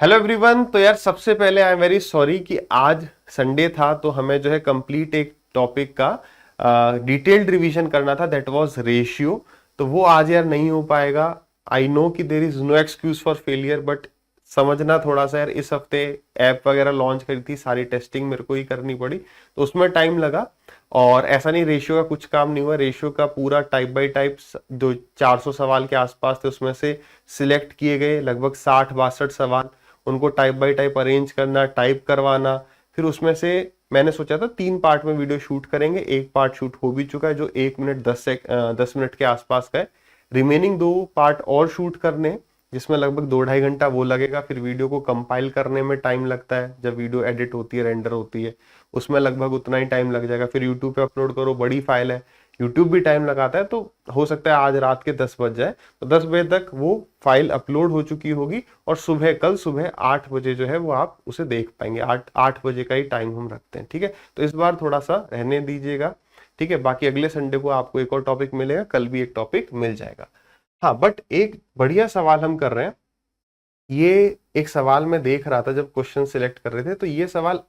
Hello everyone. तो यार सबसे पहले आई एम वेरी सॉरी कि आज संडे था तो हमें जो है कंप्लीट एक टॉपिक का डिटेल्ड रिवीजन करना था, दैट वाज रेशियो। तो वो आज यार नहीं हो पाएगा। आई नो कि there is no excuse for failure, but समझना थोड़ा सा यार, इस हफ्ते ऐप वगैरह लॉन्च करी थी, सारी टेस्टिंग मेरे को ही करनी पड़ी तो उसमें टाइम लगा। और ऐसा नहीं रेशियो का कुछ काम नहीं हुआ, रेशियो का पूरा टाइप बाय टाइप जो 400 सवाल के आसपास थे उसमें से सिलेक्ट किए गए लगभग 60-62 सवाल, उनको टाइप बाय टाइप अरेंज करना, टाइप करवाना। फिर उसमें से मैंने सोचा था 3 पार्ट में वीडियो शूट करेंगे, एक पार्ट शूट हो भी चुका है जो 1 मिनट 10 मिनट के आसपास का है। रिमेनिंग 2 पार्ट और शूट करने हैं, जिसमें लगभग 2-2.5 घंटा वो लगेगा। फिर वीडियो को कंपाइल करने में टाइम लगता है, जब वीडियो एडिट होती है, रेंडर होती है, उसमें लगभग उतना ही टाइम लग जाएगा। फिर यूट्यूब पे अपलोड करो, बड़ी फाइल है, यूट्यूब भी टाइम लगाता है। तो हो सकता है आज रात के 10 बज जाए, तो 10 बजे तक वो फाइल अपलोड हो चुकी होगी और कल सुबह 8 बजे जो है वो आप उसे देख पाएंगे। 8 बजे का ही टाइम हम रखते हैं, ठीक है। तो इस बार थोड़ा सा रहने दीजिएगा, ठीक है। बाकी अगले संडे को आपको एक और टॉपिक मिलेगा, कल भी एक टॉपिक मिल जाएगा। हाँ, बट एक बढ़िया सवाल हम कर रहे हैं। ये एक सवाल मैं देख रहा था जब क्वेश्चन सिलेक्ट कर रहे थे, तो ये सवाल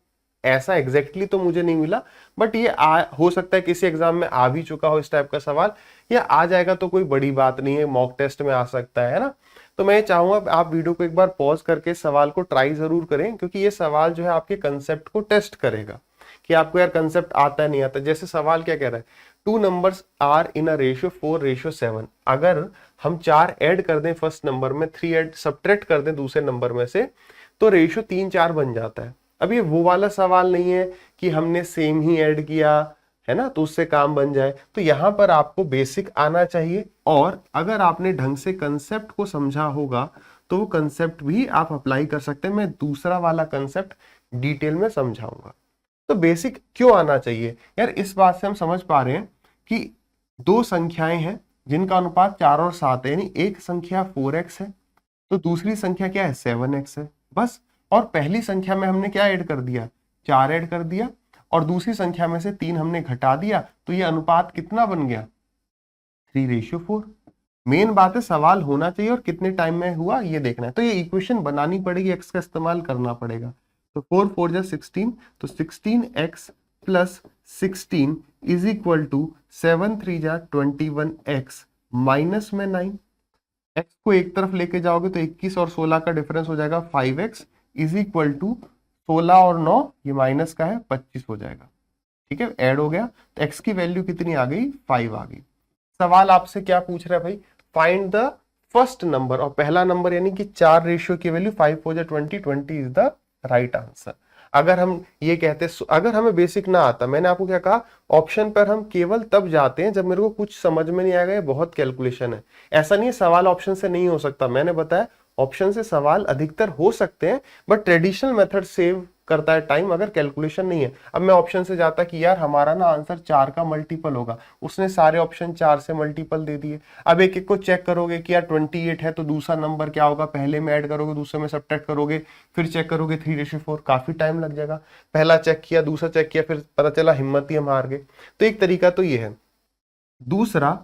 ऐसा एग्जैक्टली तो मुझे नहीं मिला, बट ये हो सकता है किसी एग्जाम में आ भी चुका हो इस टाइप का सवाल, या आ जाएगा तो कोई बड़ी बात नहीं है, मॉक टेस्ट में आ सकता है ना। तो मैं चाहूंगा आप वीडियो को एक बार पॉज करके सवाल को ट्राई जरूर करें, क्योंकि ये सवाल जो है आपके कंसेप्ट को टेस्ट करेगा कि आपको यार कंसेप्ट आता है नहीं आता। जैसे सवाल क्या कह रहा है, 2 numbers are in a ratio 4:7। अगर हम 4 ऐड कर दें फर्स्ट नंबर में, 3 ऐड सब्ट्रैक्ट कर दें दूसरे नंबर में से, तो रेशियो 3-4 बन जाता है। अब ये वो वाला सवाल नहीं है कि हमने सेम ही ऐड किया है ना तो उससे काम बन जाए। तो यहां पर आपको बेसिक आना चाहिए, और अगर आपने ढंग से कंसेप्ट को समझा होगा तो वो कंसेप्ट भी आप अप्लाई कर सकते हैं। मैं दूसरा वाला कंसेप्ट डिटेल में समझाऊंगा। तो बेसिक क्यों आना चाहिए यार, इस बात से हम समझ पा रहे हैं कि दो संख्याएं हैं जिनका अनुपात 4 और 7 है, यानी एक संख्या 4x है तो दूसरी संख्या क्या है, 7x है, बस। और पहली संख्या में हमने क्या ऐड कर दिया, 4 ऐड कर दिया, और दूसरी संख्या में से 3 हमने घटा दिया, तो ये अनुपात कितना बन गया, 3:4। मेन बात है सवाल होना चाहिए और कितने टाइम में हुआ ये देखना है। तो ये इक्वेशन बनानी पड़ेगी, एक्स का इस्तेमाल करना पड़ेगा। तो 4 4 जा 16, तो 16x plus 16 is equal to 7 3 जा 21x माइनस में 9। x को एक तरफ लेके जाओगे तो 21 और 16 का डिफरेंस हो जाएगा 5x इज इक्वल टू 16 और 9 ये माइनस का है 25 हो जाएगा, ठीक है। ऐड हो गया तो x की वैल्यू कितनी आ गई, 5 आ गई। सवाल आपसे क्या पूछ रहा है भाई, फाइंड द फर्स्ट नंबर, और पहला नंबर यानी कि 4 रेशियो की वैल्यू 5 4 जा 20, 20 इज द राइट आंसर। अगर हम ये कहते, अगर हमें बेसिक ना आता, मैंने आपको क्या कहा, ऑप्शन पर हम केवल तब जाते हैं जब मेरे को कुछ समझ में नहीं आएगा, ये बहुत कैलकुलेशन है। ऐसा नहीं है सवाल ऑप्शन से नहीं हो सकता, मैंने बताया ऑप्शन से सवाल अधिकतर हो सकते हैं, बट ट्रेडिशनल मेथड सेव करता है टाइम अगर कैलकुलेशन नहीं है। अब मैं ऑप्शन से जाता कि यार हमारा ना आंसर 4 का मल्टीपल होगा, उसने सारे ऑप्शन 4 से मल्टीपल दे दिए। अब एक एक को चेक करोगे कि यार 28 है तो दूसरा नंबर क्या होगा, पहले में ऐड करोगे, दूसरे में सब्ट्रैक्ट करोगे, फिर चेक करोगे 3:4, काफी टाइम लग जाएगा। पहला चेक किया, दूसरा चेक किया, फिर पता चला हिम्मत ही हम हार गए। तो एक तरीका तो ये है। दूसरा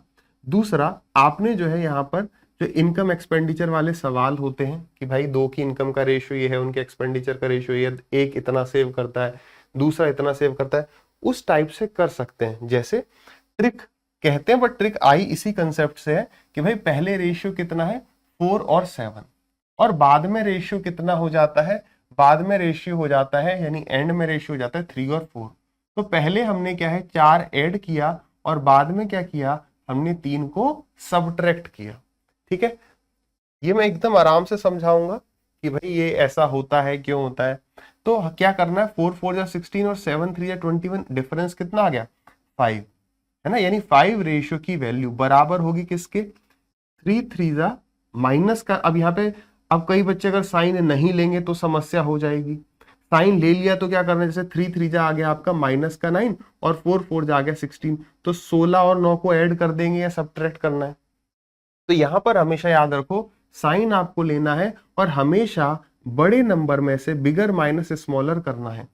दूसरा आपने जो है यहाँ पर जो इनकम एक्सपेंडिचर वाले सवाल होते हैं कि भाई दो की इनकम का रेशियो ये है, उनके एक्सपेंडिचर का रेशियो ये, एक इतना सेव करता है, दूसरा इतना सेव करता है, उस टाइप से कर सकते हैं। जैसे ट्रिक कहते हैं, बट ट्रिक आई इसी कंसेप्ट से है कि भाई पहले रेशियो कितना है, 4 और 7, और बाद में रेशियो कितना हो जाता है, बाद में रेशियो हो जाता है यानी एंड में रेशियो हो जाता है 3 और 4। तो पहले हमने क्या है 4 ऐड किया, और बाद में क्या किया, हमने 3 को सब्ट्रैक्ट किया, ठीक है। ये मैं एकदम आराम से समझाऊंगा कि भाई ये ऐसा होता है, क्यों होता है। तो क्या करना है, 4 4 जा 16 और 7 3 जा 21, डिफरेंस कितना आ गया, 5 है ना, यानी 5 रेशियो की वैल्यू बराबर होगी किसके, 3 3 जा माइनस का। अब यहाँ पे अब कई बच्चे अगर साइन नहीं लेंगे तो समस्या हो जाएगी, साइन ले लिया तो क्या करना है, जैसे 3 3 जा आ गया आपका माइनस का 9, और 4 4 जा आ गया 16, तो 16 और 9 को ऐड कर देंगे या सब्ट्रैक्ट करना है। तो यहां पर हमेशा याद रखो साइन आपको लेना है, और हमेशा बड़े नंबर में से बिगर माइनस स्मॉलर करना है।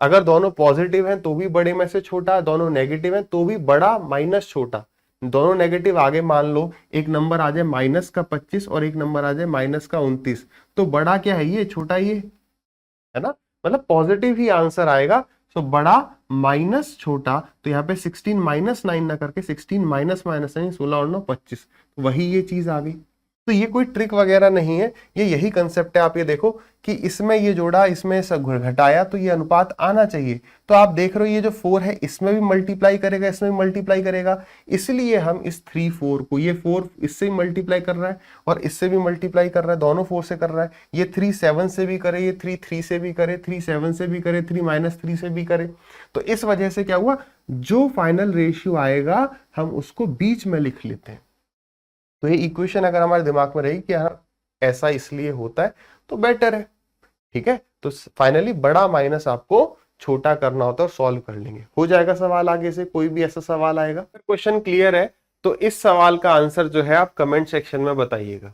अगर दोनों पॉजिटिव हैं तो भी बड़े में से छोटा, दोनों नेगेटिव हैं तो भी बड़ा माइनस छोटा, दोनों नेगेटिव आगे मान लो, एक नंबर आ जाए -25 और एक नंबर आ जाए -29, तो बड़ा क्या है ये, छोटा ये है ना, मतलब पॉजिटिव ही आंसर आएगा। सो बड़ा माइनस छोटा, तो यहाँ पे 16 -9 ना करके 16 माइनस माइनस 9, 16 और 9 25, वही ये चीज आ गई। तो ये कोई ट्रिक वगैरह नहीं है, ये यही कंसेप्ट है। आप ये देखो कि इसमें ये जोड़ा, इसमें सब घटाया, तो ये अनुपात आना चाहिए। तो आप देख रहे हो ये जो 4 है इसमें भी मल्टीप्लाई करेगा, इसमें भी मल्टीप्लाई करेगा, इसलिए हम इस 3 4 को, ये 4 इससे भी मल्टीप्लाई कर रहा है और इससे भी मल्टीप्लाई कर रहा है, दोनों 4 से कर रहा है। ये 3 7 से भी करे, ये 3 3 से भी करे, 3 7 से भी करे, 3 -3 से भी करे। तो इस वजह से क्या हुआ, जो फाइनल रेशियो आएगा हम उसको बीच में लिख लेते हैं। तो ये इक्वेशन अगर हमारे दिमाग में रही कि हाँ ऐसा इसलिए होता है, तो बेटर है। ठीक है, तो फाइनली बड़ा माइनस आपको छोटा करना होता है और सॉल्व कर लेंगे, हो जाएगा सवाल। आगे से कोई भी ऐसा सवाल आएगा, क्वेश्चन क्लियर है तो इस सवाल का आंसर जो है आप कमेंट सेक्शन में बताइएगा।